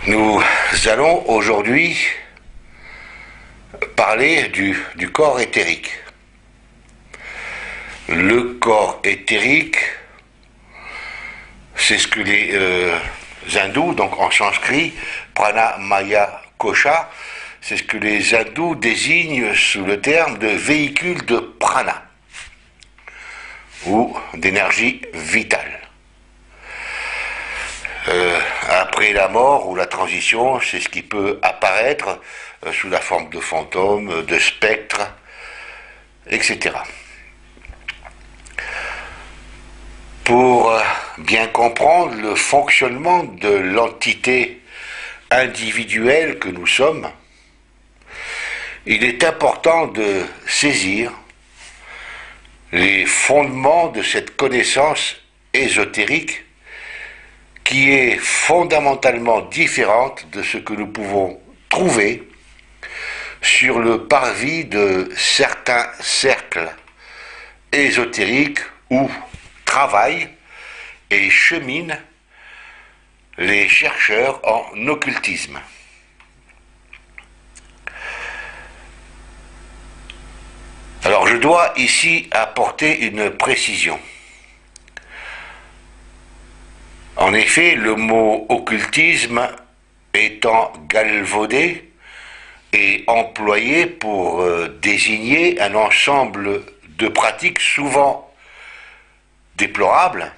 Nous allons aujourd'hui parler du corps éthérique. Le corps éthérique, c'est ce que les hindous, donc en sanskrit, prana maya kosha, c'est ce que les hindous désignent sous le terme de véhicule de prana ou d'énergie vitale. Après la mort ou la transition, c'est ce qui peut apparaître sous la forme de fantômes, de spectres, etc. Pour bien comprendre le fonctionnement de l'entité individuelle que nous sommes, il est important de saisir les fondements de cette connaissance ésotérique qui est fondamentalement différente de ce que nous pouvons trouver sur le parvis de certains cercles ésotériques où travaillent et cheminent les chercheurs en occultisme. Alors je dois ici apporter une précision. En effet, le mot occultisme étant galvaudé et employé pour désigner un ensemble de pratiques souvent déplorables,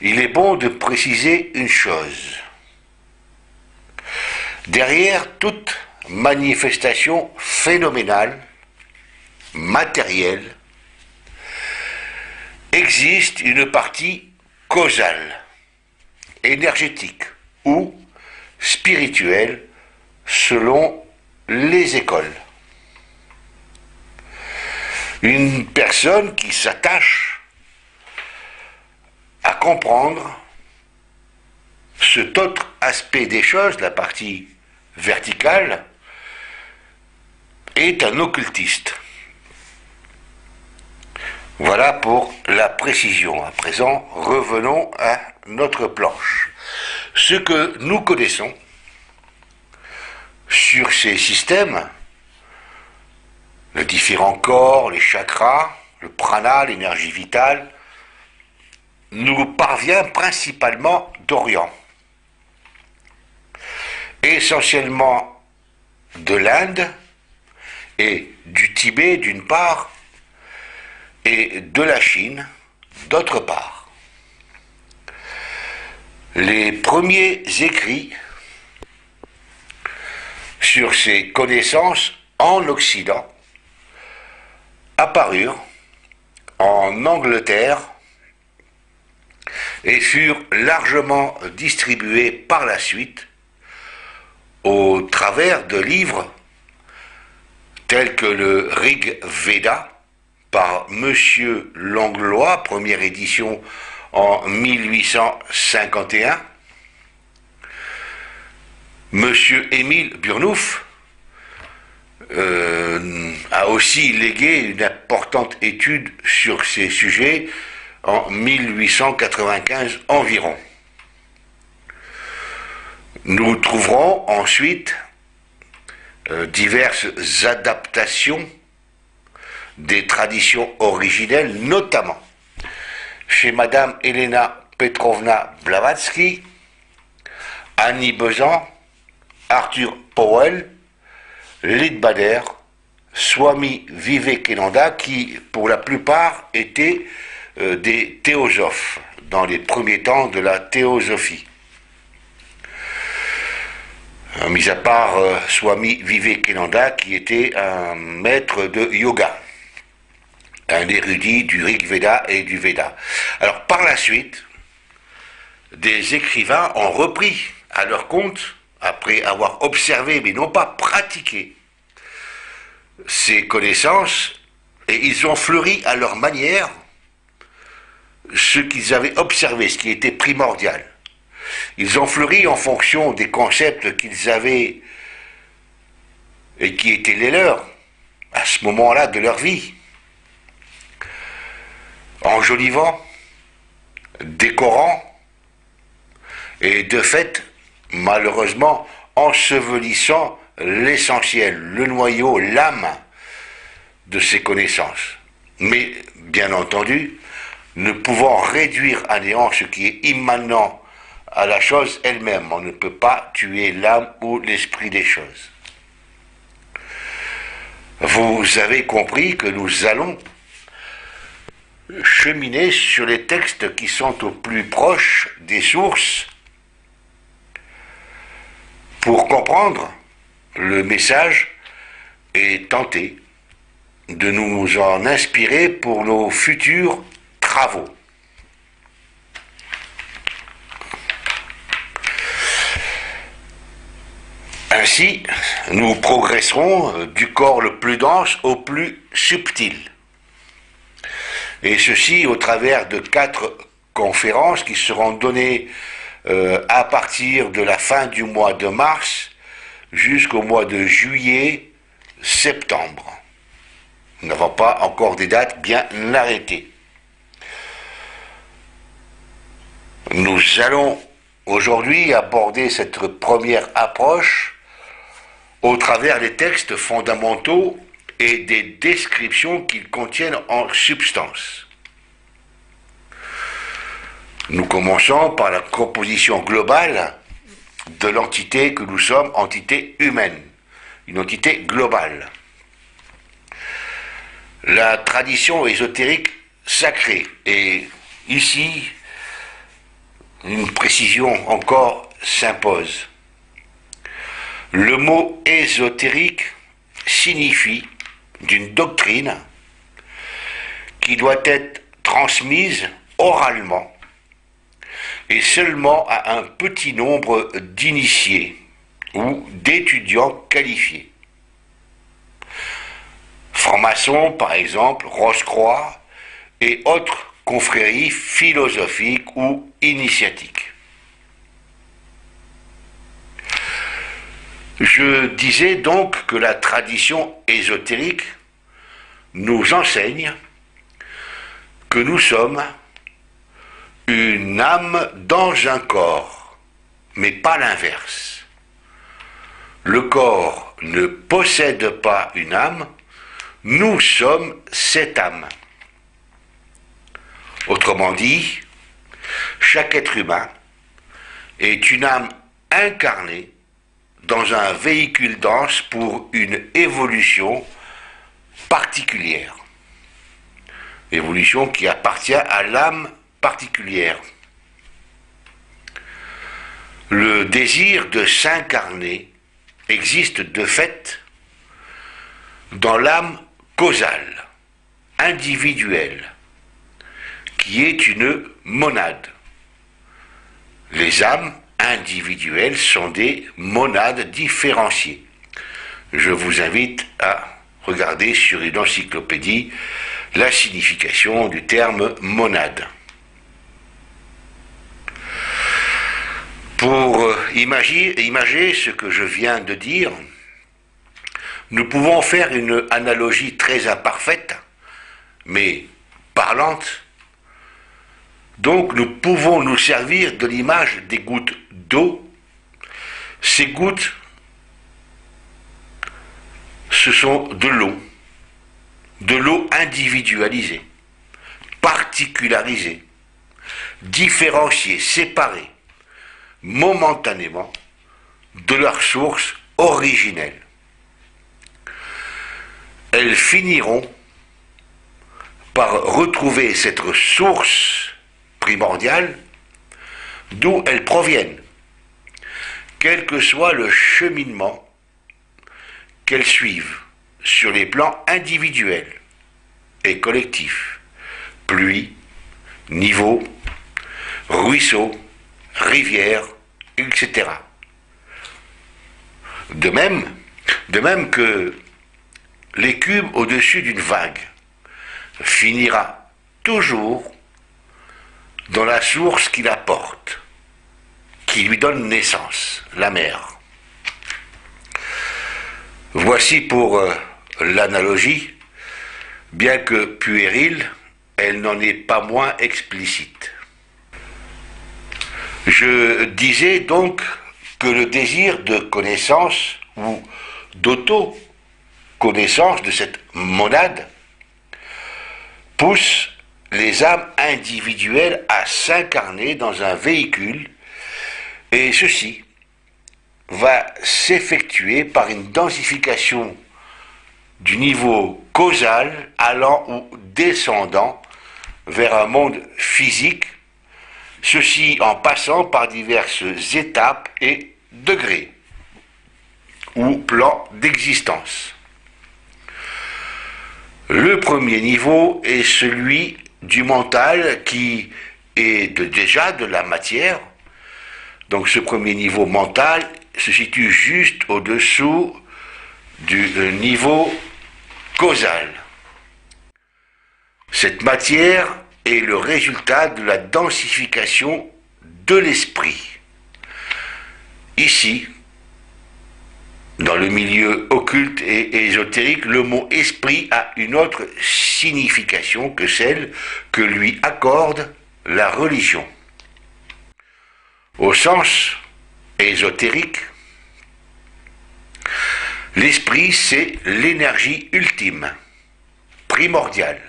il est bon de préciser une chose. Derrière toute manifestation phénoménale, matérielle, existe une partie causale, énergétique ou spirituelle selon les écoles. Une personne qui s'attache à comprendre cet autre aspect des choses, la partie verticale, est un occultiste. Voilà pour la précision. À présent, revenons à notre planche. Ce que nous connaissons sur ces systèmes, les différents corps, les chakras, le prana, l'énergie vitale, nous parvient principalement d'Orient. Essentiellement de l'Inde et du Tibet d'une part, et de la Chine, d'autre part. Les premiers écrits sur ces connaissances en Occident apparurent en Angleterre et furent largement distribués par la suite au travers de livres tels que le Rig Veda, par Monsieur Langlois, première édition en 1851. Monsieur Émile Burnouf a aussi légué une importante étude sur ces sujets en 1895 environ. Nous trouverons ensuite diverses adaptations des traditions originelles, notamment chez Madame Elena Petrovna Blavatsky, Annie Besant, Arthur Powell, Leadbeater, Swami Vivekananda, qui pour la plupart étaient des théosophes dans les premiers temps de la théosophie. Mis à part Swami Vivekananda qui était un maître de yoga, un érudit du Rig Veda et du Veda. Alors par la suite, des écrivains ont repris à leur compte, après avoir observé mais non pas pratiqué ces connaissances, et ils ont fleuri à leur manière ce qu'ils avaient observé, ce qui était primordial. Ils ont fleuri en fonction des concepts qu'ils avaient et qui étaient les leurs à ce moment-là de leur vie, enjolivant, décorant et de fait malheureusement ensevelissant l'essentiel, le noyau, l'âme de ces connaissances. Mais, bien entendu, ne pouvant réduire à néant ce qui est immanent à la chose elle-même. On ne peut pas tuer l'âme ou l'esprit des choses. Vous avez compris que nous allons cheminer sur les textes qui sont au plus proche des sources pour comprendre le message et tenter de nous en inspirer pour nos futurs travaux. Ainsi, nous progresserons du corps le plus dense au plus subtil. Et ceci au travers de 4 conférences qui seront données à partir de la fin du mois de mars jusqu'au mois de juillet, septembre. Nous n'avons pas encore des dates bien arrêtées. Nous allons aujourd'hui aborder cette première approche au travers des textes fondamentaux et des descriptions qu'ils contiennent en substance. Nous commençons par la composition globale de l'entité que nous sommes, entité humaine, une entité globale. La tradition ésotérique sacrée, et ici, une précision encore s'impose. Le mot ésotérique signifie d'une doctrine qui doit être transmise oralement et seulement à un petit nombre d'initiés ou d'étudiants qualifiés. Francs-maçons, par exemple, Rose-Croix et autres confréries philosophiques ou initiatiques. Je disais donc que la tradition ésotérique nous enseigne que nous sommes une âme dans un corps, mais pas l'inverse. Le corps ne possède pas une âme, nous sommes cette âme. Autrement dit, chaque être humain est une âme incarnée dans un véhicule dense pour une évolution particulière. Évolution qui appartient à l'âme particulière. Le désir de s'incarner existe de fait dans l'âme causale, individuelle, qui est une monade. Les âmes individuelles sont des monades différenciées. Je vous invite à regarder sur une encyclopédie la signification du terme monade. Pour imager ce que je viens de dire, nous pouvons faire une analogie très imparfaite, mais parlante. Donc nous pouvons nous servir de l'image des gouttes d'eau. Ces gouttes, ce sont de l'eau individualisée, particularisée, différenciée, séparée, momentanément de leur source originelle. Elles finiront par retrouver cette source primordiale d'où elles proviennent, quel que soit le cheminement qu'elles suivent sur les plans individuels et collectifs, pluie, niveau, ruisseau, rivière, etc. De même que l'écume au-dessus d'une vague finira toujours dans la source qui la porte, qui lui donne naissance, la mer. Voici pour l'analogie, bien que puérile, elle n'en est pas moins explicite. Je disais donc que le désir de connaissance ou d'auto-connaissance de cette monade pousse les âmes individuelles à s'incarner dans un véhicule, et ceci va s'effectuer par une densification du niveau causal allant ou descendant vers un monde physique, ceci en passant par diverses étapes et degrés ou plans d'existence. Le premier niveau est celui du mental qui est déjà de la matière. Donc ce premier niveau mental se situe juste au-dessous du niveau causal. Cette matière est le résultat de la densification de l'esprit. Ici, dans le milieu occulte et ésotérique, le mot esprit a une autre signification que celle que lui accorde la religion. Au sens ésotérique, l'esprit, c'est l'énergie ultime, primordiale,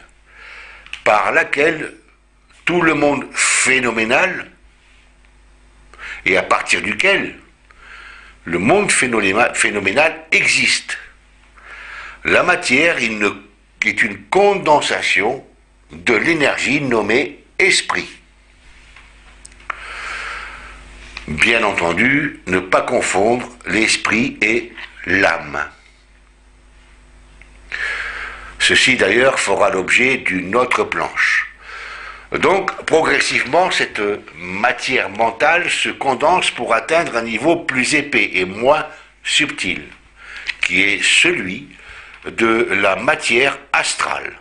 par laquelle tout le monde phénoménal, et à partir duquel le monde phénoménal existe. La matière est une condensation de l'énergie nommée esprit. Bien entendu, ne pas confondre l'esprit et l'âme. Ceci d'ailleurs fera l'objet d'une autre planche. Donc, progressivement, cette matière mentale se condense pour atteindre un niveau plus épais et moins subtil, qui est celui de la matière astrale.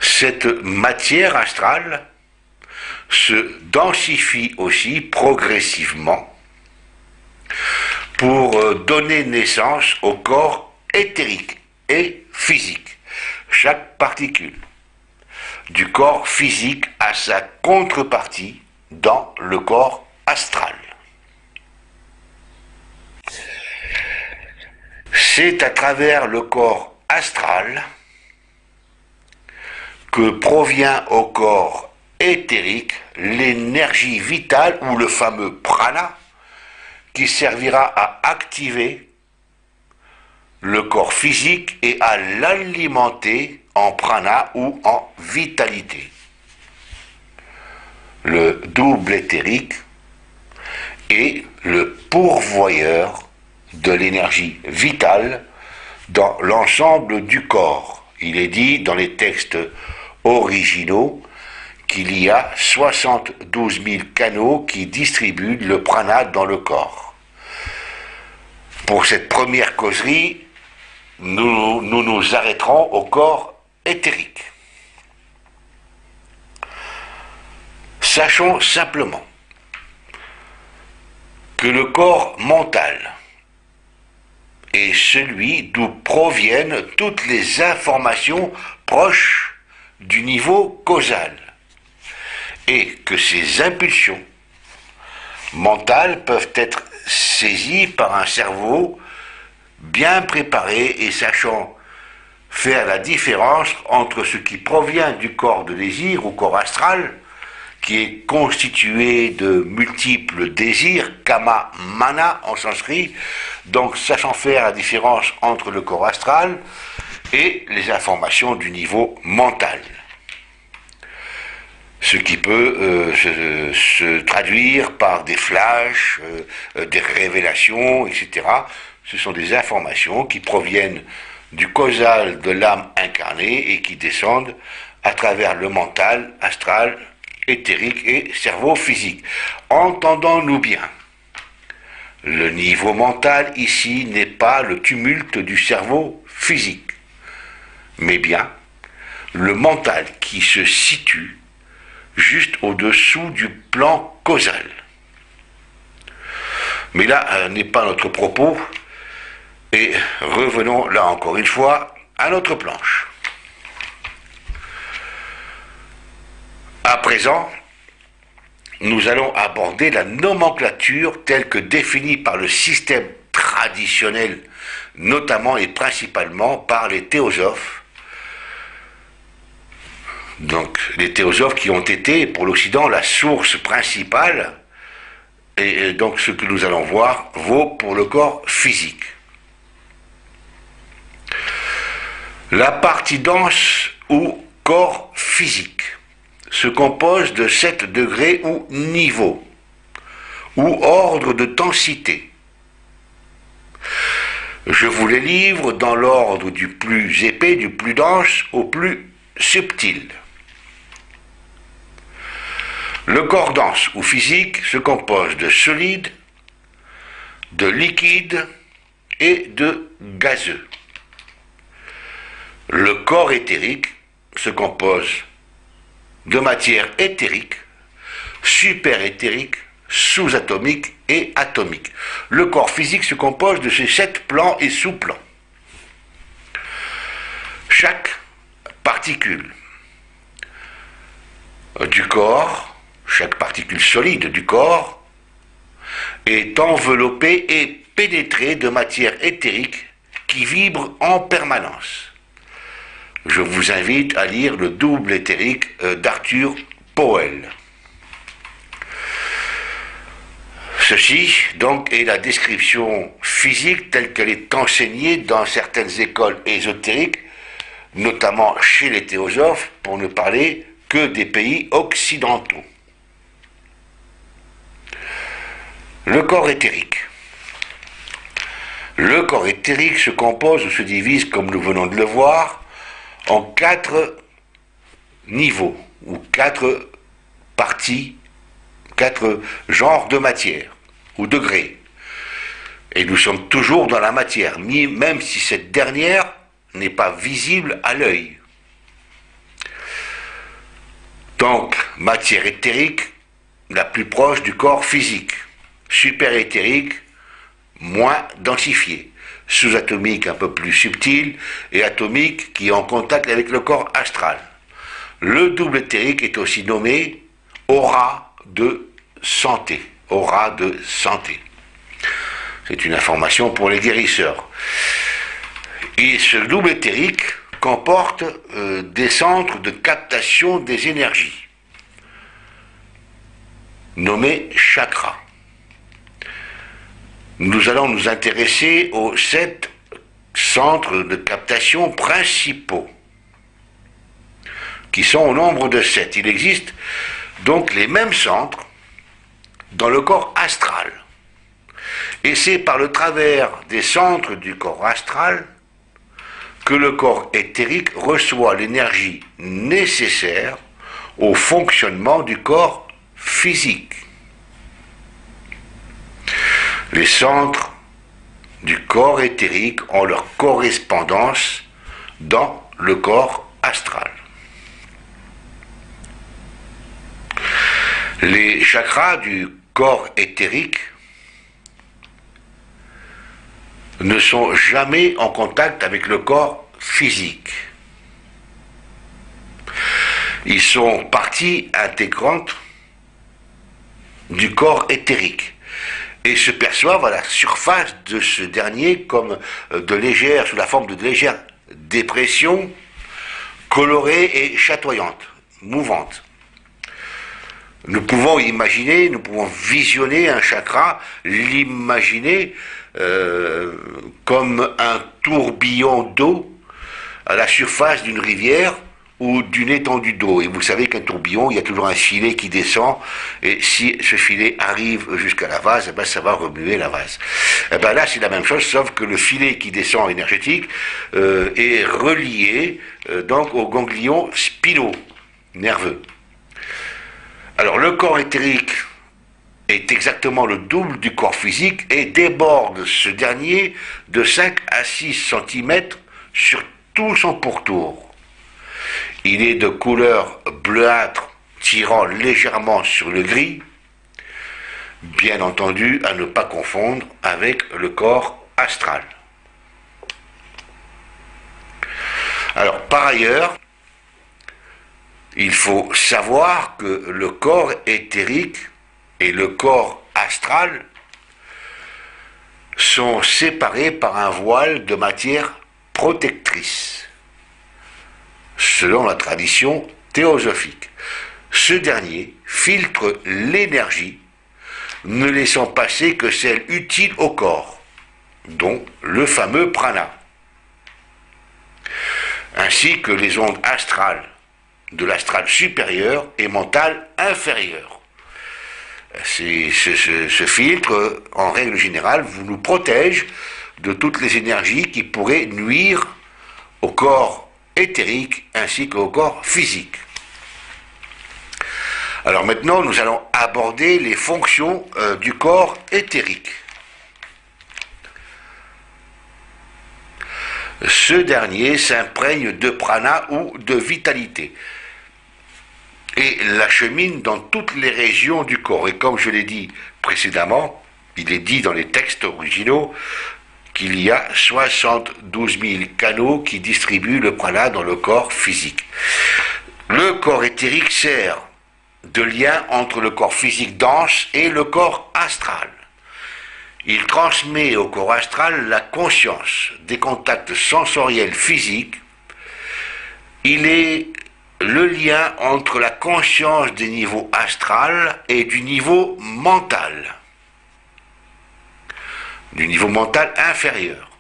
Cette matière astrale se densifie aussi progressivement pour donner naissance au corps éthérique et physique. Chaque particule du corps physique a sa contrepartie dans le corps astral. C'est à travers le corps astral que provient au corps éthérique l'énergie vitale ou le fameux prana qui servira à activer le corps physique et à l'alimenter en prana ou en vitalité. Le double éthérique est le pourvoyeur de l'énergie vitale dans l'ensemble du corps. Il est dit dans les textes originaux qu'il y a 72 000 canaux qui distribuent le prana dans le corps. Pour cette première causerie, nous nous arrêterons au corps éthérique. Sachons simplement que le corps mental est celui d'où proviennent toutes les informations proches du niveau causal, et que ces impulsions mentales peuvent être saisies par un cerveau bien préparé et sachant faire la différence entre ce qui provient du corps de désir ou corps astral, qui est constitué de multiples désirs, kama, mana en sanskrit, donc sachant faire la différence entre le corps astral et les informations du niveau mental. Ce qui peut se traduire par des flashs, des révélations, etc. Ce sont des informations qui proviennent du causal de l'âme incarnée et qui descendent à travers le mental, astral, éthérique et cerveau physique. Entendons-nous bien, le niveau mental ici n'est pas le tumulte du cerveau physique, mais bien le mental qui se situe juste au-dessous du plan causal. Mais là n'est pas notre propos, et revenons là encore une fois à notre planche. À présent, nous allons aborder la nomenclature telle que définie par le système traditionnel, notamment et principalement par les théosophes. Donc les théosophes qui ont été pour l'Occident la source principale, et donc ce que nous allons voir vaut pour le corps physique. La partie dense ou corps physique se compose de 7 degrés ou niveaux, ou ordre de densité. Je vous les livre dans l'ordre du plus épais, du plus dense au plus subtil. Le corps dense ou physique se compose de solide, de liquide et de gazeux. Le corps éthérique se compose de matière éthérique, super-éthérique, sous-atomique et atomique. Le corps physique se compose de ces 7 plans et sous-plans. Chaque particule du corps, chaque particule solide du corps, est enveloppée et pénétrée de matière éthérique qui vibre en permanence. Je vous invite à lire le double éthérique d'Arthur Powell. Ceci, donc, est la description physique telle qu'elle est enseignée dans certaines écoles ésotériques, notamment chez les théosophes, pour ne parler que des pays occidentaux. Le corps éthérique. Le corps éthérique se compose ou se divise, comme nous venons de le voir, en 4 niveaux, ou 4 parties, 4 genres de matière, ou degrés. Et nous sommes toujours dans la matière, même si cette dernière n'est pas visible à l'œil. Donc, matière éthérique, la plus proche du corps physique. Super-éthérique, moins densifié. Sous-atomique, un peu plus subtil, et atomique, qui est en contact avec le corps astral. Le double éthérique est aussi nommé aura de santé. Aura de santé. C'est une information pour les guérisseurs. Et ce double éthérique comporte des centres de captation des énergies, nommés chakras. Nous allons nous intéresser aux 7 centres de captation principaux, qui sont au nombre de 7. Il existe donc les mêmes centres dans le corps astral. Et c'est par le travers des centres du corps astral que le corps éthérique reçoit l'énergie nécessaire au fonctionnement du corps physique. Les centres du corps éthérique ont leur correspondance dans le corps astral. Les chakras du corps éthérique ne sont jamais en contact avec le corps physique. Ils sont partie intégrante du corps éthérique et se perçoivent à la surface de ce dernier comme sous la forme de légères dépressions colorées et chatoyantes, mouvantes. Nous pouvons imaginer, nous pouvons visionner un chakra, l'imaginer comme un tourbillon d'eau à la surface d'une rivière ou d'une étendue d'eau. Et vous savez qu'un tourbillon, il y a toujours un filet qui descend, et si ce filet arrive jusqu'à la vase, eh ben, ça va remuer la vase. Eh ben, là, c'est la même chose, sauf que le filet qui descend énergétique est relié donc aux ganglions spinaux, nerveux. Alors, le corps éthérique est exactement le double du corps physique et déborde ce dernier de 5 à 6 cm sur tout son pourtour. Il est de couleur bleuâtre tirant légèrement sur le gris, bien entendu à ne pas confondre avec le corps astral. Alors, par ailleurs, Il faut savoir que le corps éthérique et le corps astral sont séparés par un voile de matière protectrice, selon la tradition théosophique. Ce dernier filtre l'énergie, ne laissant passer que celle utile au corps, dont le fameux prana, ainsi que les ondes astrales, de l'astral supérieur et mental inférieur. Ce filtre, en règle générale, vous nous protège de toutes les énergies qui pourraient nuire au corps éthérique ainsi qu'au corps physique. Alors maintenant, nous allons aborder les fonctions du corps éthérique. Ce dernier s'imprègne de prana ou de vitalité et l'achemine dans toutes les régions du corps. Et comme je l'ai dit précédemment, il est dit dans les textes originaux qu'il y a 72 000 canaux qui distribuent le prana dans le corps physique. Le corps éthérique sert de lien entre le corps physique dense et le corps astral. Il transmet au corps astral la conscience des contacts sensoriels physiques. Il est le lien entre la conscience des niveaux astral et du niveau mental inférieur,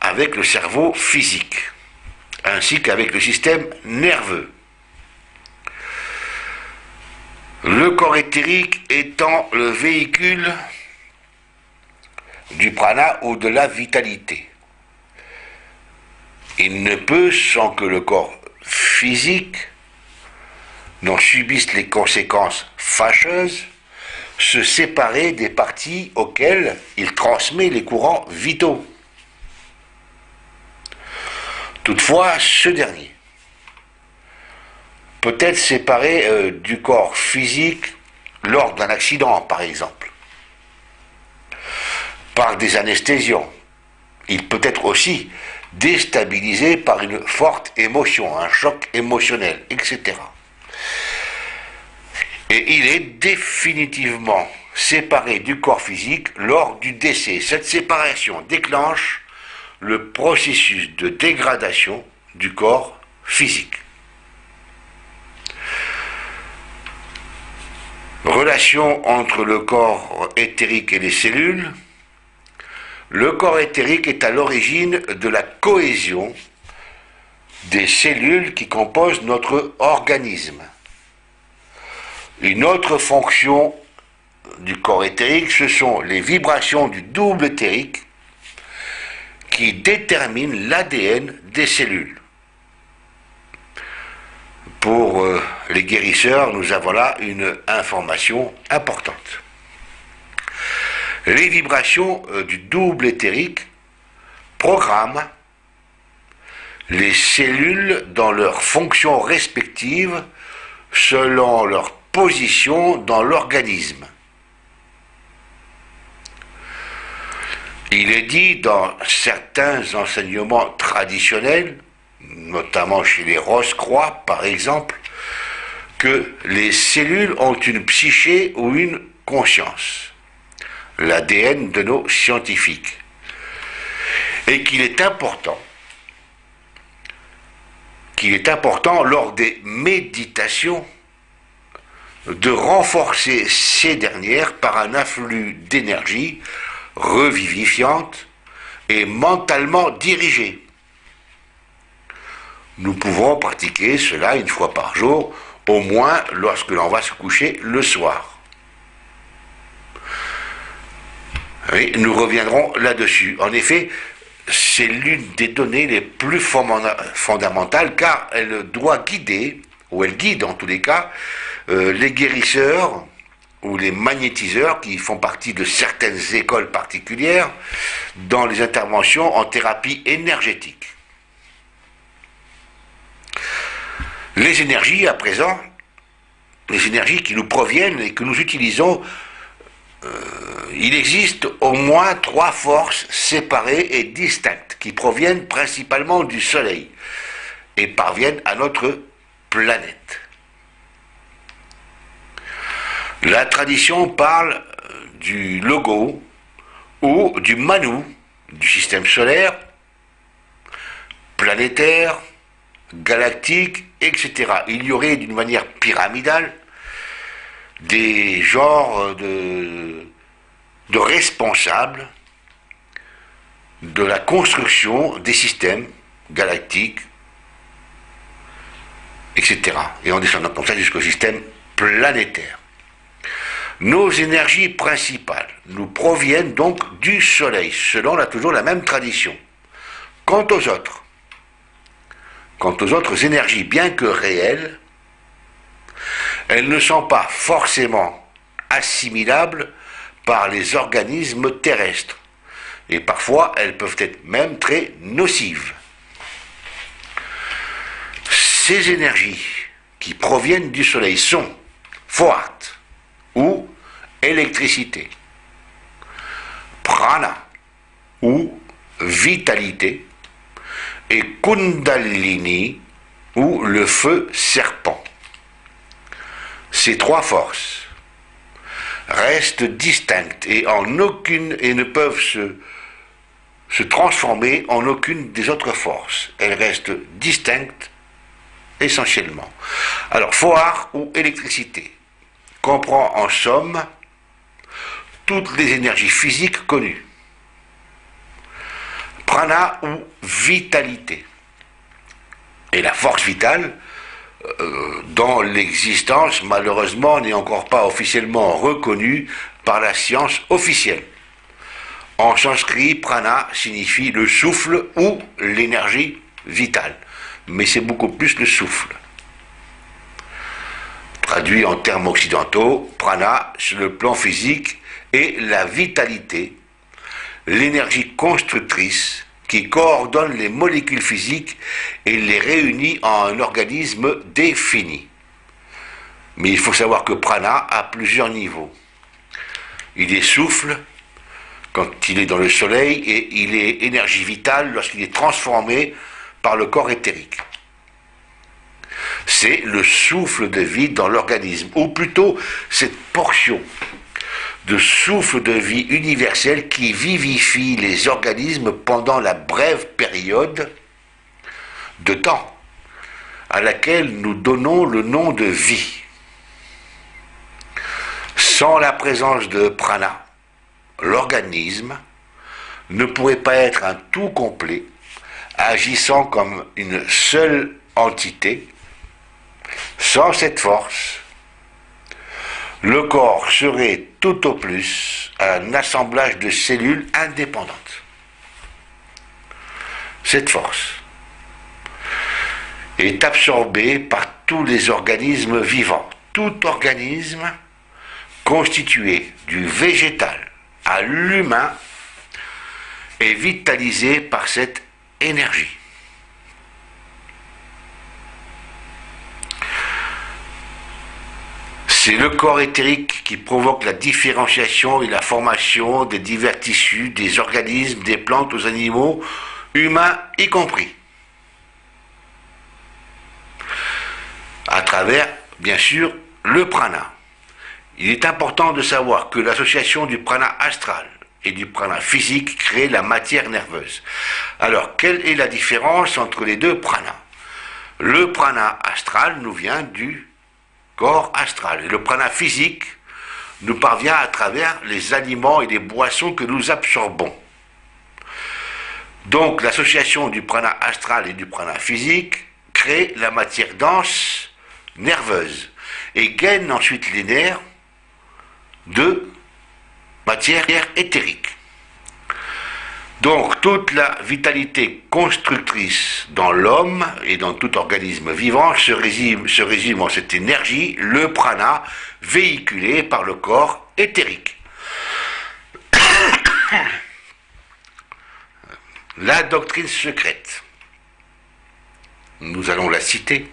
avec le cerveau physique, ainsi qu'avec le système nerveux. Le corps éthérique étant le véhicule du prana ou de la vitalité. Il ne peut, sans que le corps physique n'en subisse les conséquences fâcheuses, se séparer des parties auxquelles il transmet les courants vitaux. Toutefois, ce dernier peut être séparé du corps physique lors d'un accident, par exemple, par des anesthésiants. Il peut être aussi déstabilisé par une forte émotion, un choc émotionnel, etc. Et il est définitivement séparé du corps physique lors du décès. Cette séparation déclenche le processus de dégradation du corps physique. Relation entre le corps éthérique et les cellules. Le corps éthérique est à l'origine de la cohésion des cellules qui composent notre organisme. Une autre fonction du corps éthérique, ce sont les vibrations du double éthérique qui déterminent l'ADN des cellules. Pour les guérisseurs, nous avons là une information importante. Les vibrations du double éthérique programment les cellules dans leurs fonctions respectives selon leur position dans l'organisme. Il est dit dans certains enseignements traditionnels, notamment chez les Rose-Croix par exemple, que les cellules ont une psyché ou une conscience, l'ADN de nos scientifiques, et qu'il est important lors des méditations de renforcer ces dernières par un afflux d'énergie revivifiante et mentalement dirigée. Nous pouvons pratiquer cela une fois par jour, au moins lorsque l'on va se coucher le soir. Oui, nous reviendrons là-dessus. En effet, c'est l'une des données les plus fondamentales car elle doit guider, ou elle guide en tous les cas, les guérisseurs ou les magnétiseurs qui font partie de certaines écoles particulières dans les interventions en thérapie énergétique. Les énergies, à présent, les énergies qui nous proviennent et que nous utilisons, il existe au moins 3 forces séparées et distinctes qui proviennent principalement du Soleil et parviennent à notre planète. La tradition parle du logo ou du Manu du système solaire, planétaire, galactique, etc. Il y aurait d'une manière pyramidale des genres de responsables de la construction des systèmes galactiques, etc. Et en descendant comme ça jusqu'au système planétaire. Nos énergies principales nous proviennent donc du Soleil, selon toujours la même tradition. Quant aux autres énergies, bien que réelles, elles ne sont pas forcément assimilables par les organismes terrestres. Et parfois, elles peuvent être même très nocives. Ces énergies qui proviennent du Soleil sont fortes ou électricité, prana ou vitalité, et kundalini ou le feu serpent. Ces trois forces restent distinctes et ne peuvent se transformer en aucune des autres forces. Elles restent distinctes essentiellement. Alors, foire ou électricité comprend en somme toutes les énergies physiques connues. Prana ou vitalité. Et la force vitale, dont l'existence malheureusement n'est encore pas officiellement reconnue par la science officielle. En sanskrit, prana signifie le souffle ou l'énergie vitale, mais c'est beaucoup plus le souffle. Traduit en termes occidentaux, prana, sur le plan physique, est la vitalité, l'énergie constructrice qui coordonne les molécules physiques et les réunit en un organisme défini. Mais il faut savoir que prana a plusieurs niveaux. Il est souffle quand il est dans le soleil et il est énergie vitale lorsqu'il est transformé par le corps éthérique. C'est le souffle de vie dans l'organisme, ou plutôt cette portion de souffle de vie universel qui vivifie les organismes pendant la brève période de temps à laquelle nous donnons le nom de vie. Sans la présence de prana, l'organisme ne pourrait pas être un tout complet, agissant comme une seule entité. Sans cette force, le corps serait tout au plus un assemblage de cellules indépendantes. Cette force est absorbée par tous les organismes vivants. Tout organisme constitué du végétal à l'humain est vitalisé par cette énergie. C'est le corps éthérique qui provoque la différenciation et la formation des divers tissus, des organismes, des plantes aux animaux, humains y compris. À travers, bien sûr, le prana. Il est important de savoir que l'association du prana astral et du prana physique crée la matière nerveuse. Alors, quelle est la différence entre les deux pranas? Le prana astral nous vient du corps astral. Et le prana physique nous parvient à travers les aliments et les boissons que nous absorbons. Donc l'association du prana astral et du prana physique crée la matière dense nerveuse et gaine ensuite les nerfs de matière éthérique. Donc toute la vitalité constructrice dans l'homme et dans tout organisme vivant se résume en cette énergie, le prana, véhiculé par le corps éthérique. La doctrine secrète, nous allons la citer,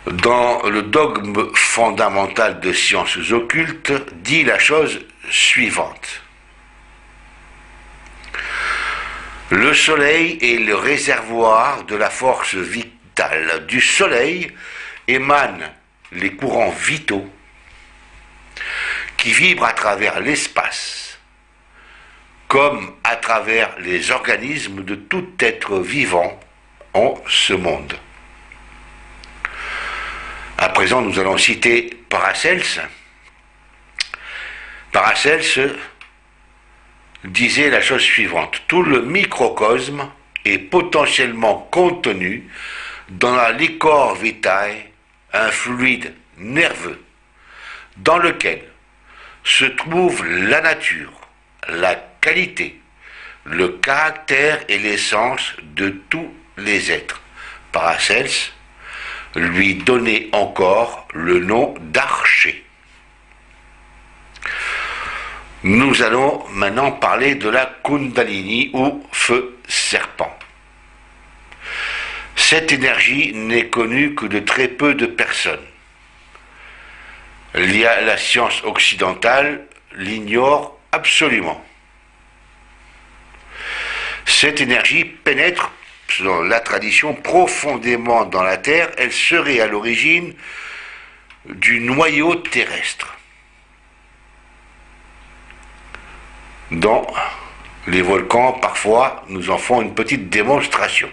dans le dogme fondamental de sciences occultes, dit la chose suivante. Le soleil est le réservoir de la force vital du Soleil émanent les courants vitaux qui vibrent à travers l'espace, comme à travers les organismes de tout être vivant en ce monde. À présent, nous allons citer Paracelse. Paracelse disait la chose suivante: tout le microcosme est potentiellement contenu dans la liquor vitae, un fluide nerveux, dans lequel se trouve la nature, la qualité, le caractère et l'essence de tous les êtres. Paracelse lui donnait encore le nom d'archer. Nous allons maintenant parler de la Kundalini ou feu serpent. Cette énergie n'est connue que de très peu de personnes. La science occidentale l'ignore absolument. Cette énergie pénètre, selon la tradition, profondément dans la Terre. Elle serait à l'origine du noyau terrestre. Dans les volcans, parfois, nous en font une petite démonstration.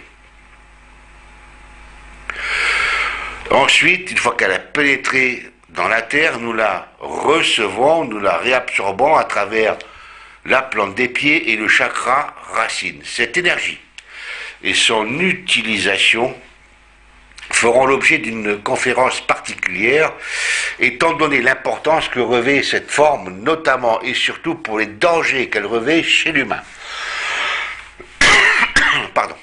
Ensuite, une fois qu'elle a pénétré dans la terre, nous la recevons, nous la réabsorbons à travers la plante des pieds et le chakra racine. Cette énergie et son utilisation feront l'objet d'une conférence particulière, étant donné l'importance que revêt cette forme, notamment et surtout pour les dangers qu'elle revêt chez l'humain. Pardon.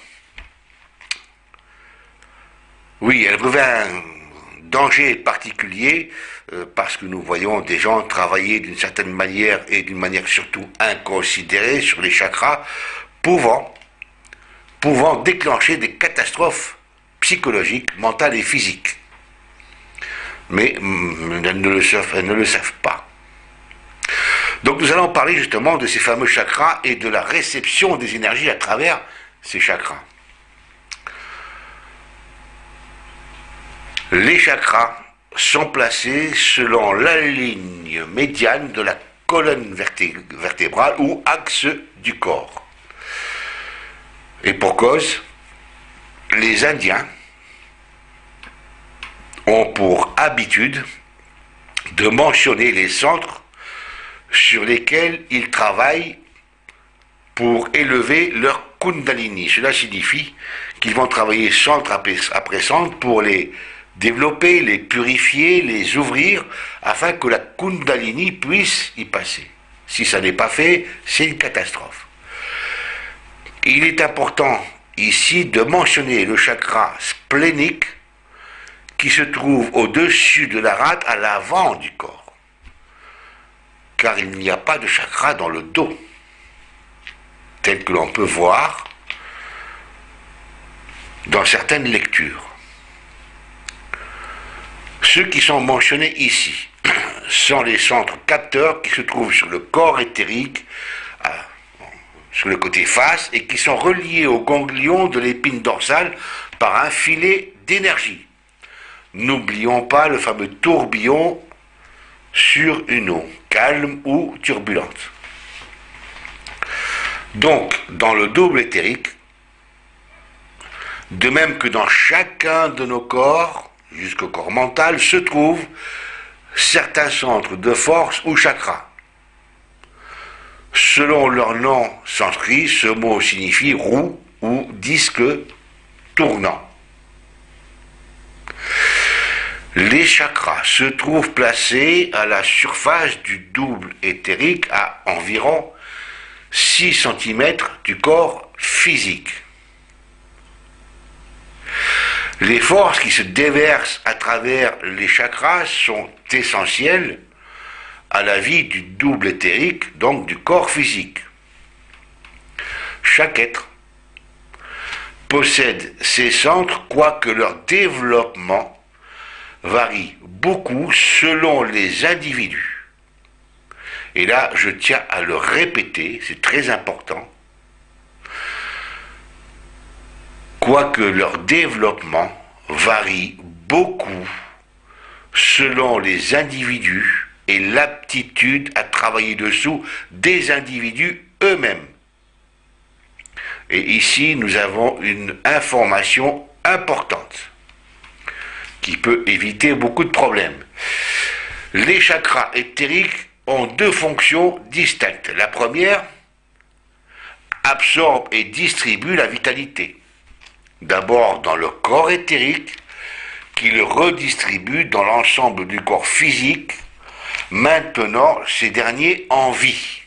Oui, elle revêt un danger particulier parce que nous voyons des gens travailler d'une certaine manière et d'une manière surtout inconsidérée sur les chakras, pouvant déclencher des catastrophes psychologiques, mentales et physiques. Mais elles ne le savent pas. Donc nous allons parler justement de ces fameux chakras et de la réception des énergies à travers ces chakras. Les chakras sont placés selon la ligne médiane de la colonne vertébrale ou axe du corps. Et pour cause, les Indiens ont pour habitude de mentionner les centres sur lesquels ils travaillent pour élever leur Kundalini. Cela signifie qu'ils vont travailler centre après centre pour les développer, les purifier, les ouvrir, afin que la Kundalini puisse y passer. Si ça n'est pas fait, c'est une catastrophe. Il est important ici de mentionner le chakra splénique qui se trouve au-dessus de la rate à l'avant du corps. Car il n'y a pas de chakra dans le dos, tel que l'on peut voir dans certaines lectures. Ceux qui sont mentionnés ici sont les centres capteurs qui se trouvent sur le corps éthérique, sur le côté face, et qui sont reliés aux ganglions de l'épine dorsale par un filet d'énergie. N'oublions pas le fameux tourbillon sur une eau, calme ou turbulente. Donc, dans le double éthérique, de même que dans chacun de nos corps, jusqu'au corps mental, se trouvent certains centres de force ou chakras. Selon leur nom sanskrit, ce mot signifie roue ou disque tournant. Les chakras se trouvent placés à la surface du double éthérique à environ 6 cm du corps physique. Les forces qui se déversent à travers les chakras sont essentielles à la vie du double éthérique, donc du corps physique. Chaque être possède ces centres, quoique leur développement varie beaucoup selon les individus. Et là, je tiens à le répéter, c'est très important. Quoique leur développement varie beaucoup selon les individus et l'aptitude à travailler dessous des individus eux-mêmes. Et ici, nous avons une information importante qui peut éviter beaucoup de problèmes. Les chakras éthériques ont deux fonctions distinctes. La première, absorbe et distribue la vitalité. D'abord dans le corps éthérique, qui le redistribue dans l'ensemble du corps physique, maintenant ces derniers en vie.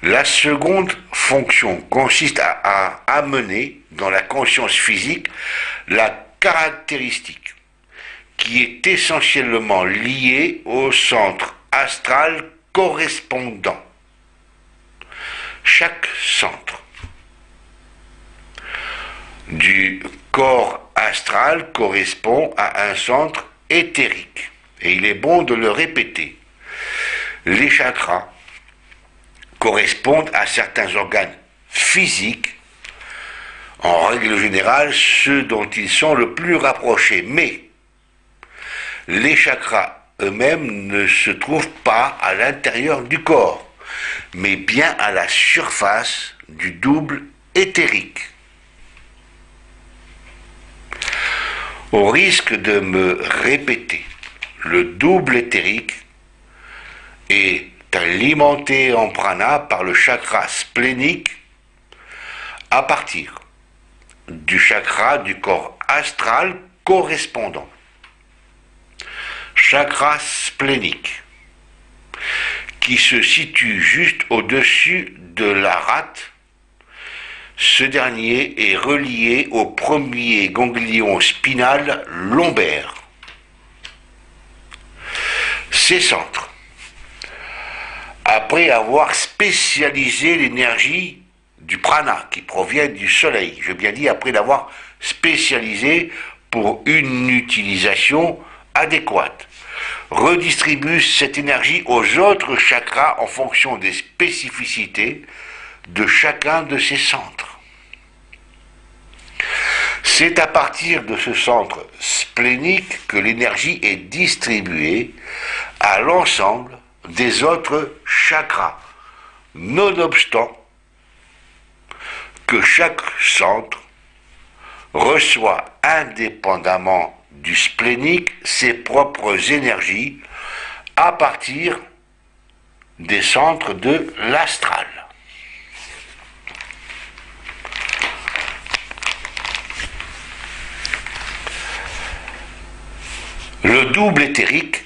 La seconde fonction consiste à amener dans la conscience physique la caractéristique qui est essentiellement liée au centre astral correspondant. Chaque centre du corps astral correspond à un centre éthérique. Et il est bon de le répéter. Les chakras correspondent à certains organes physiques, en règle générale ceux dont ils sont le plus rapprochés. Mais les chakras eux-mêmes ne se trouvent pas à l'intérieur du corps, mais bien à la surface du double éthérique. Au risque de me répéter, le double éthérique est alimenté en prana par le chakra splénique à partir du chakra du corps astral correspondant. Chakra splénique qui se situe juste au-dessus de la rate. Ce dernier est relié au premier ganglion spinal lombaire. Ces centres, après avoir spécialisé l'énergie du prana qui provient du soleil, je bien dit après l'avoir spécialisé pour une utilisation adéquate, redistribue cette énergie aux autres chakras en fonction des spécificités de chacun de ces centres. C'est à partir de ce centre splénique que l'énergie est distribuée à l'ensemble des autres chakras, nonobstant que chaque centre reçoit indépendamment du splénique ses propres énergies à partir des centres de l'astral. Le double éthérique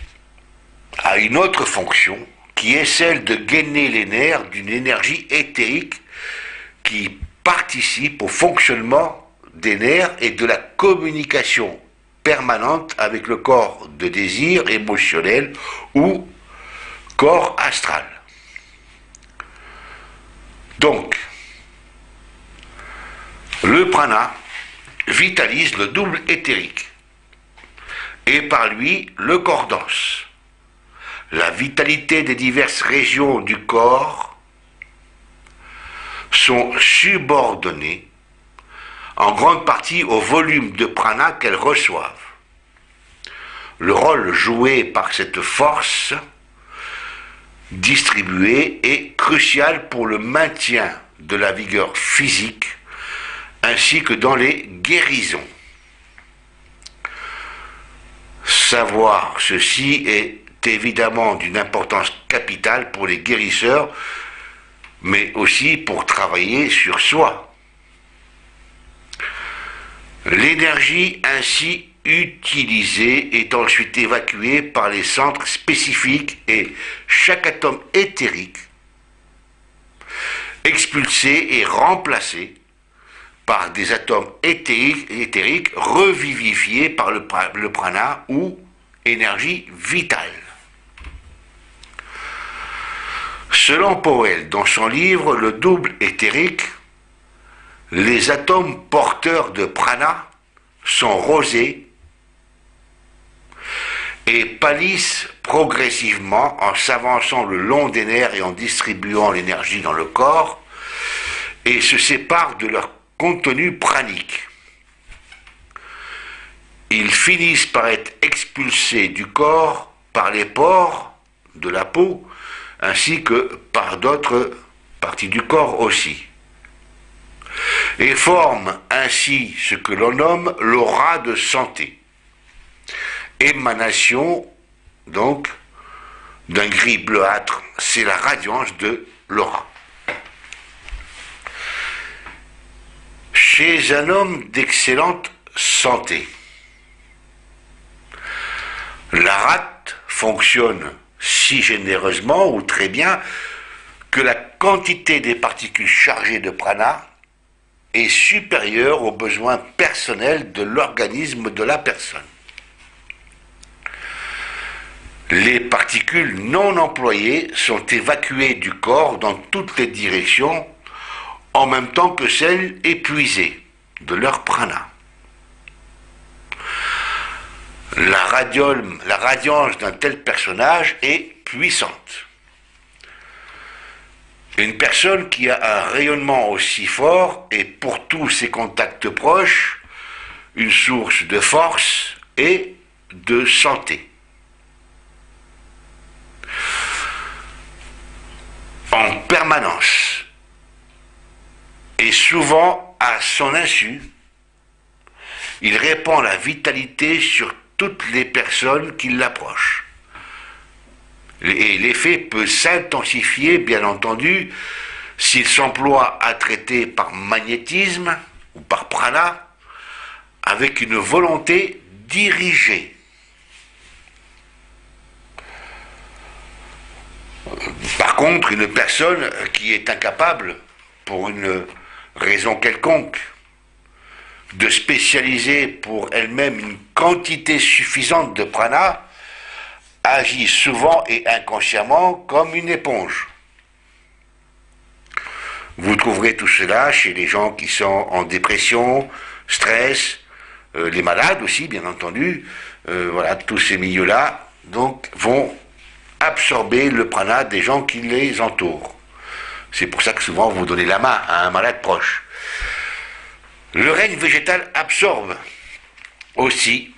a une autre fonction qui est celle de gainer les nerfs d'une énergie éthérique qui participe au fonctionnement des nerfs et de la communication permanente avec le corps de désir émotionnel ou corps astral. Donc, le prana vitalise le double éthérique et par lui le corps dense. La vitalité des diverses régions du corps sont subordonnées en grande partie au volume de prana qu'elles reçoivent. Le rôle joué par cette force distribuée est crucial pour le maintien de la vigueur physique ainsi que dans les guérisons. Savoir ceci est évidemment d'une importance capitale pour les guérisseurs, mais aussi pour travailler sur soi. L'énergie ainsi utilisée est ensuite évacuée par les centres spécifiques et chaque atome éthérique expulsé et remplacé par des atomes éthériques revivifiés par le prana ou énergie vitale. Selon Powell, dans son livre Le double éthérique, les atomes porteurs de prana sont rosés et pâlissent progressivement en s'avançant le long des nerfs et en distribuant l'énergie dans le corps et se séparent de leur contenu pranique. ils finissent par être expulsés du corps par les pores de la peau, ainsi que par d'autres parties du corps aussi, et forment ainsi ce que l'on nomme l'aura de santé, émanation donc d'un gris bleuâtre, c'est la radiance de l'aura. Chez un homme d'excellente santé, la rate fonctionne si généreusement ou très bien que la quantité des particules chargées de prana est supérieure aux besoins personnels de l'organisme de la personne. Les particules non employées sont évacuées du corps dans toutes les directions en même temps que celles épuisées de leur prana. La radiance d'un tel personnage est puissante. Une personne qui a un rayonnement aussi fort est pour tous ses contacts proches une source de force et de santé. En permanence, et souvent à son insu, il répand la vitalité sur toutes les personnes qui l'approchent. Et l'effet peut s'intensifier, bien entendu, s'il s'emploie à traiter par magnétisme ou par prana, avec une volonté dirigée. Par contre, une personne qui est incapable, pour une raison quelconque, de spécialiser pour elle-même une quantité suffisante de prana, agit souvent et inconsciemment comme une éponge. Vous trouverez tout cela chez les gens qui sont en dépression, stress, les malades aussi, bien entendu. Voilà, tous ces milieux-là, donc, vont absorber le prana des gens qui les entourent. C'est pour ça que souvent vous donnez la main à un malade proche. Le règne végétal absorbe aussi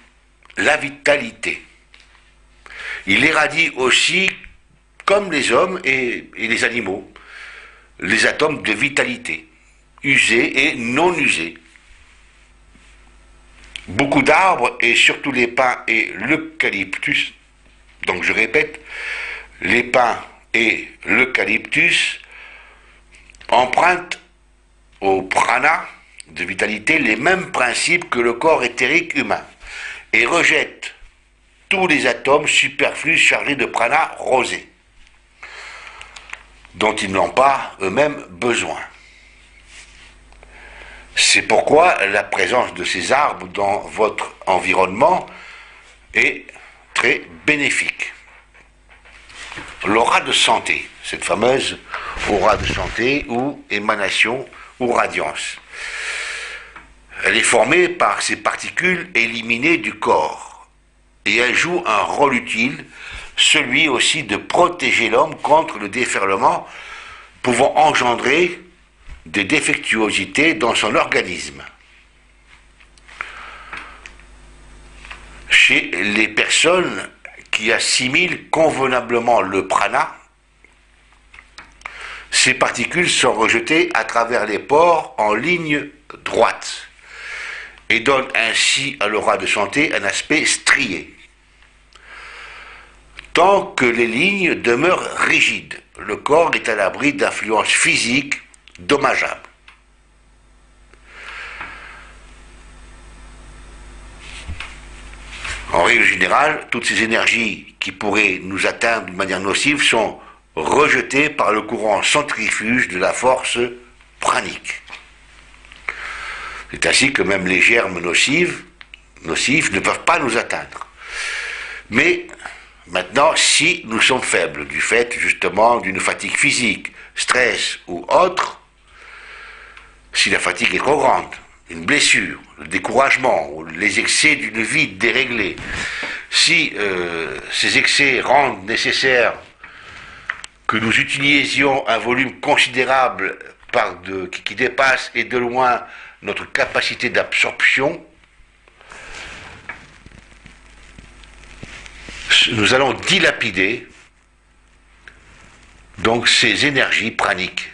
la vitalité. Il irradie aussi, comme les hommes et les animaux, les atomes de vitalité, usés et non usés. Beaucoup d'arbres, et surtout les pins et l'eucalyptus, donc je répète, les pins et l'eucalyptus empruntent au prana de vitalité les mêmes principes que le corps éthérique humain et rejettent tous les atomes superflus chargés de prana rosé, dont ils n'ont pas eux-mêmes besoin. C'est pourquoi la présence de ces arbres dans votre environnement est très bénéfique. L'aura de santé, cette fameuse aura de santé ou émanation ou radiance, elle est formée par ces particules éliminées du corps. Et elle joue un rôle utile, celui aussi de protéger l'homme contre le déferlement pouvant engendrer des défectuosités dans son organisme. Chez les personnes qui assimilent convenablement le prana, ces particules sont rejetées à travers les pores en ligne droite et donnent ainsi à l'aura de santé un aspect strié. Tant que les lignes demeurent rigides, le corps est à l'abri d'influences physiques dommageables. En règle générale, toutes ces énergies qui pourraient nous atteindre d'une manière nocive sont rejetées par le courant centrifuge de la force pranique. C'est ainsi que même les germes nocifs ne peuvent pas nous atteindre. Mais maintenant, si nous sommes faibles, du fait justement d'une fatigue physique, stress ou autre, si la fatigue est trop grande, une blessure, le découragement, ou les excès d'une vie déréglée, si ces excès rendent nécessaire que nous utilisions un volume considérable qui dépasse et de loin notre capacité d'absorption, nous allons dilapider donc ces énergies praniques.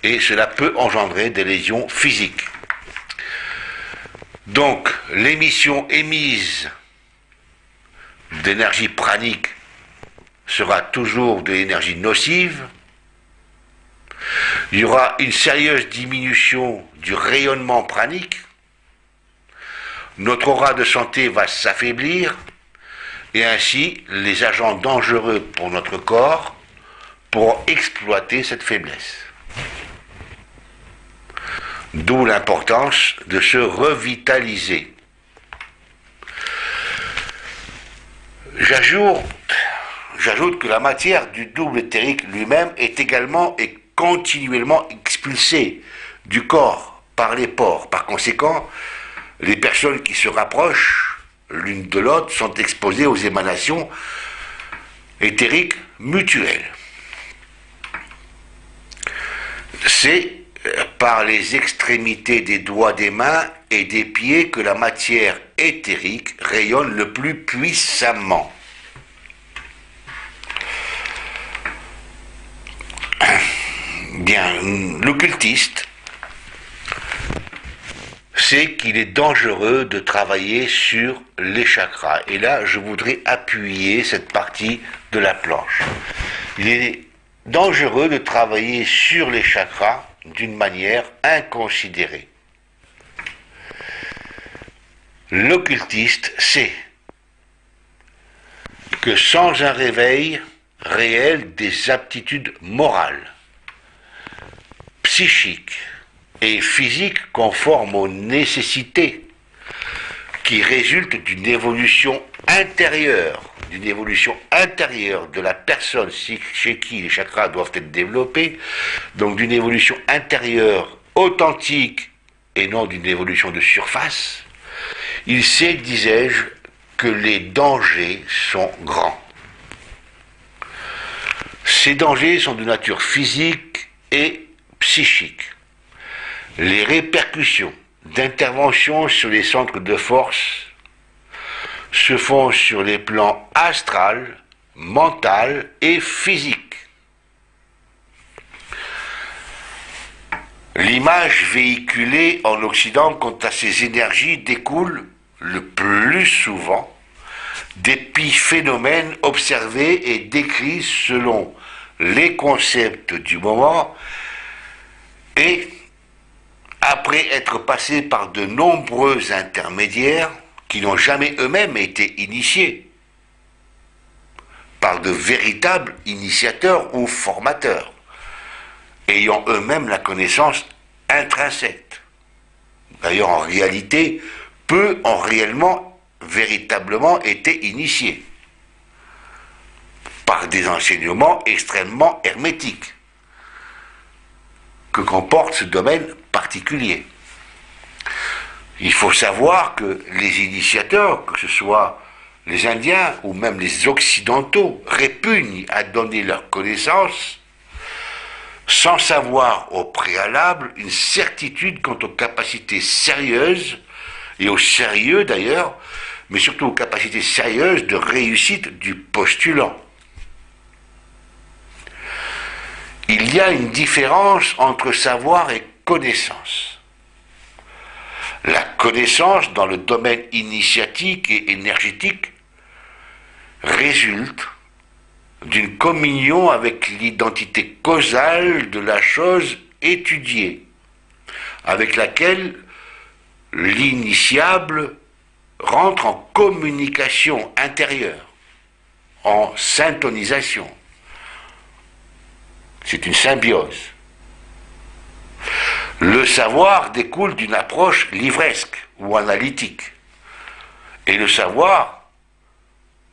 Et cela peut engendrer des lésions physiques. Donc, l'émission émise d'énergie pranique sera toujours de l'énergie nocive. Il y aura une sérieuse diminution du rayonnement pranique. Notre aura de santé va s'affaiblir et ainsi les agents dangereux pour notre corps pourront exploiter cette faiblesse. D'où l'importance de se revitaliser. J'ajoute que la matière du double éthérique lui-même est également et continuellement expulsée du corps par les pores. Par conséquent, les personnes qui se rapprochent l'une de l'autre sont exposées aux émanations éthériques mutuelles. C'est par les extrémités des doigts des mains et des pieds que la matière éthérique rayonne le plus puissamment. Bien, l'occultiste sait qu'il est dangereux de travailler sur les chakras. Et là, je voudrais appuyer cette partie de la planche. Il est dangereux de travailler sur les chakras d'une manière inconsidérée. L'occultiste sait que sans un réveil réel des aptitudes morales, psychiques et physiques conformes aux nécessités qui résultent d'une évolution intérieure de la personne chez qui les chakras doivent être développés, donc d'une évolution intérieure authentique et non d'une évolution de surface, il sait, disais-je, que les dangers sont grands. Ces dangers sont de nature physique et psychique. Les répercussions d'intervention sur les centres de force se font sur les plans astral, mental et physique. L'image véhiculée en Occident quant à ces énergies découle le plus souvent d'épiphénomènes observés et décrits selon les concepts du moment et après être passés par de nombreux intermédiaires qui n'ont jamais eux-mêmes été initiés par de véritables initiateurs ou formateurs, ayant eux-mêmes la connaissance intrinsèque. D'ailleurs, en réalité, peu ont réellement, véritablement été initiés par des enseignements extrêmement hermétiques que comporte ce domaine particulier. Il faut savoir que les initiateurs, que ce soit les Indiens ou même les Occidentaux, répugnent à donner leur connaissance sans savoir au préalable une certitude quant aux capacités sérieuses, et au sérieux d'ailleurs, mais surtout aux capacités sérieuses de réussite du postulant. Il y a une différence entre savoir et connaissance. La connaissance dans le domaine initiatique et énergétique résulte d'une communion avec l'identité causale de la chose étudiée, avec laquelle l'initiable rentre en communication intérieure, en syntonisation. C'est une symbiose. Le savoir découle d'une approche livresque ou analytique. Et le savoir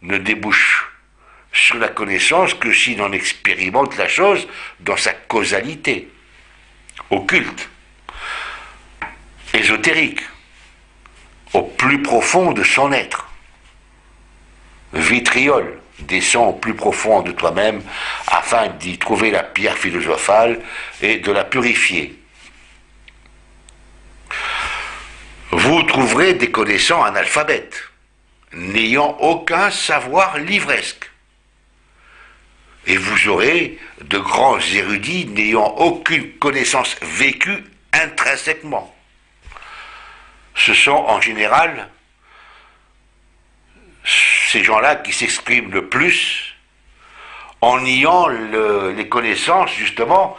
ne débouche sur la connaissance que si l'on expérimente la chose dans sa causalité, occulte, ésotérique, au plus profond de son être. Vitriol, descends au plus profond de toi-même afin d'y trouver la pierre philosophale et de la purifier. Vous trouverez des connaissants analphabètes, n'ayant aucun savoir livresque. Et vous aurez de grands érudits n'ayant aucune connaissance vécue intrinsèquement. Ce sont en général ces gens-là qui s'expriment le plus en niant les connaissances justement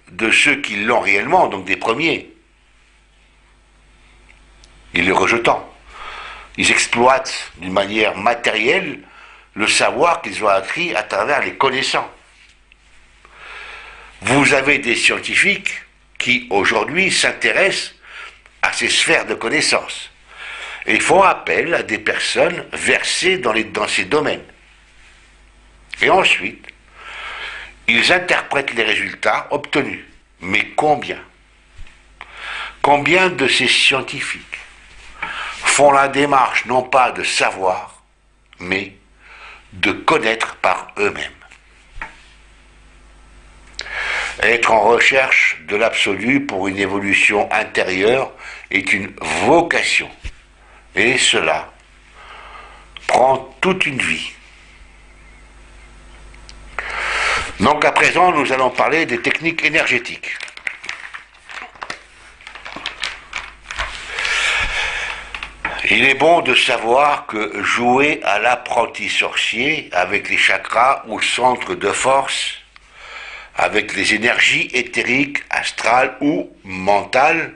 de ceux qui l'ont réellement, donc des premiers. Et les rejetant. Ils exploitent d'une manière matérielle le savoir qu'ils ont acquis à travers les connaissants. Vous avez des scientifiques qui aujourd'hui s'intéressent à ces sphères de connaissances et font appel à des personnes versées dans ces domaines. Et ensuite, ils interprètent les résultats obtenus. Mais combien? Combien de ces scientifiques font la démarche non pas de savoir, mais de connaître par eux-mêmes? Être en recherche de l'absolu pour une évolution intérieure est une vocation. Et cela prend toute une vie. Donc à présent, nous allons parler des techniques énergétiques. Il est bon de savoir que jouer à l'apprenti sorcier avec les chakras ou centres de force, avec les énergies éthériques, astrales ou mentales,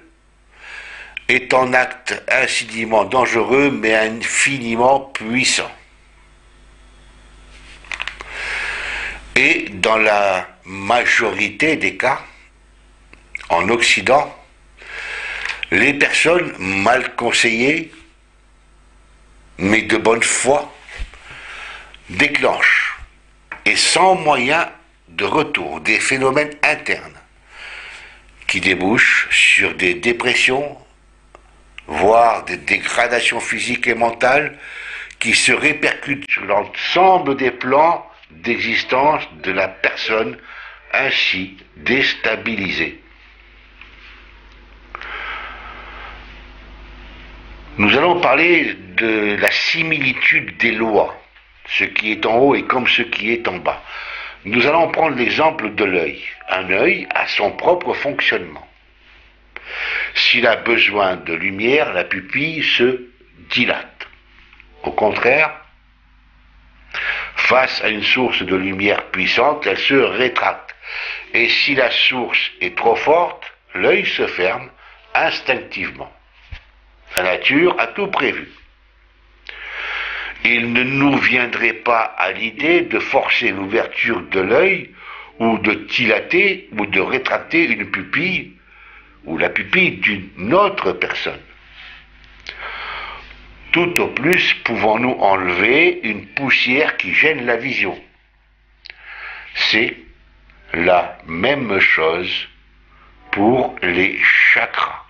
est un acte infiniment dangereux mais infiniment puissant. Et dans la majorité des cas, en Occident, les personnes mal conseillées, mais de bonne foi, déclenchent, et sans moyen de retour, des phénomènes internes qui débouchent sur des dépressions, voire des dégradations physiques et mentales qui se répercutent sur l'ensemble des plans d'existence de la personne ainsi déstabilisée. Nous allons parler de la similitude des lois. Ce qui est en haut est comme ce qui est en bas. Nous allons prendre l'exemple de l'œil. Un œil a son propre fonctionnement. S'il a besoin de lumière, la pupille se dilate. Au contraire, face à une source de lumière puissante, elle se rétracte. Et si la source est trop forte, l'œil se ferme instinctivement. La nature a tout prévu. Il ne nous viendrait pas à l'idée de forcer l'ouverture de l'œil ou de dilater ou de rétracter une pupille ou la pupille d'une autre personne. Tout au plus pouvons-nous enlever une poussière qui gêne la vision. C'est la même chose pour les chakras.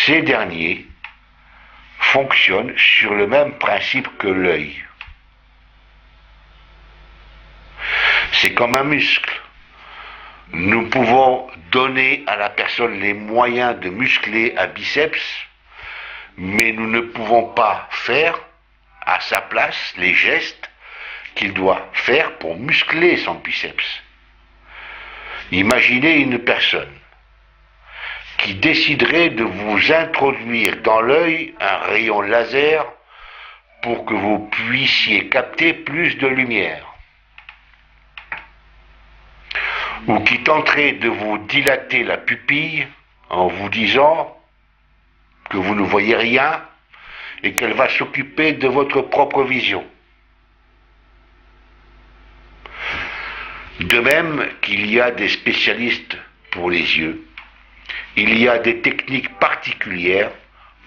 Ces derniers fonctionnent sur le même principe que l'œil. C'est comme un muscle. Nous pouvons donner à la personne les moyens de muscler un biceps, mais nous ne pouvons pas faire à sa place les gestes qu'il doit faire pour muscler son biceps. Imaginez une personne qui déciderait de vous introduire dans l'œil un rayon laser pour que vous puissiez capter plus de lumière, ou qui tenterait de vous dilater la pupille en vous disant que vous ne voyez rien et qu'elle va s'occuper de votre propre vision. De même qu'il y a des spécialistes pour les yeux, il y a des techniques particulières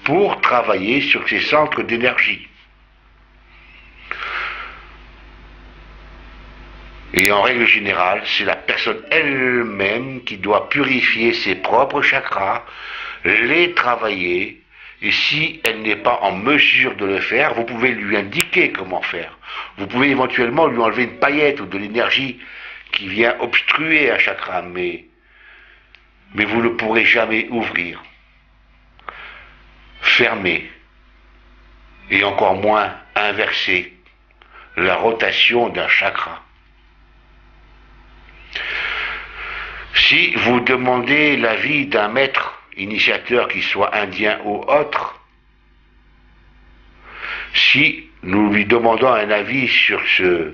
pour travailler sur ces centres d'énergie. Et en règle générale, c'est la personne elle-même qui doit purifier ses propres chakras, les travailler, et si elle n'est pas en mesure de le faire, vous pouvez lui indiquer comment faire. Vous pouvez éventuellement lui enlever une paillette ou de l'énergie qui vient obstruer un chakra, mais vous ne pourrez jamais ouvrir, fermer et encore moins inverser la rotation d'un chakra. Si vous demandez l'avis d'un maître initiateur, qui soit indien ou autre, si nous lui demandons un avis sur ce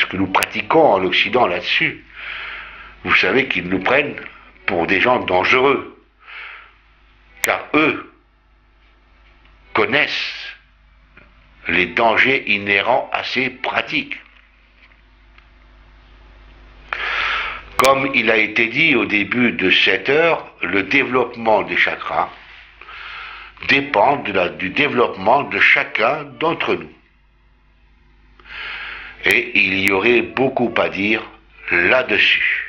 que nous pratiquons en Occident là-dessus, vous savez qu'ils nous prennent pour des gens dangereux, car eux connaissent les dangers inhérents à ces pratiques. Comme il a été dit au début de cette heure, le développement des chakras dépend du développement de chacun d'entre nous. Et il y aurait beaucoup à dire là-dessus.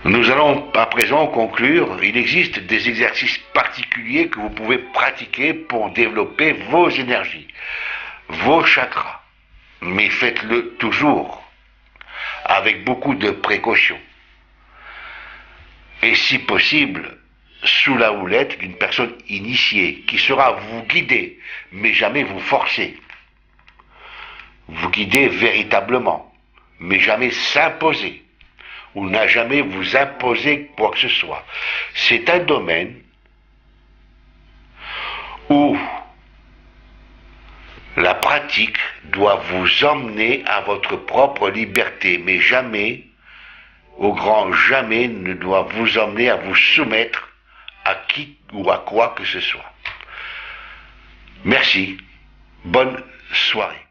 Nous allons à présent conclure. Il existe des exercices particuliers que vous pouvez pratiquer pour développer vos énergies, vos chakras. Mais faites-le toujours avec beaucoup de précautions. Et si possible, sous la houlette d'une personne initiée qui saura vous guider, mais jamais vous forcer. Vous guider véritablement, mais jamais s'imposer, ou n'a jamais vous imposer quoi que ce soit. C'est un domaine où la pratique doit vous emmener à votre propre liberté, mais jamais, au grand jamais, ne doit vous emmener à vous soumettre à qui ou à quoi que ce soit. Merci. Bonne soirée.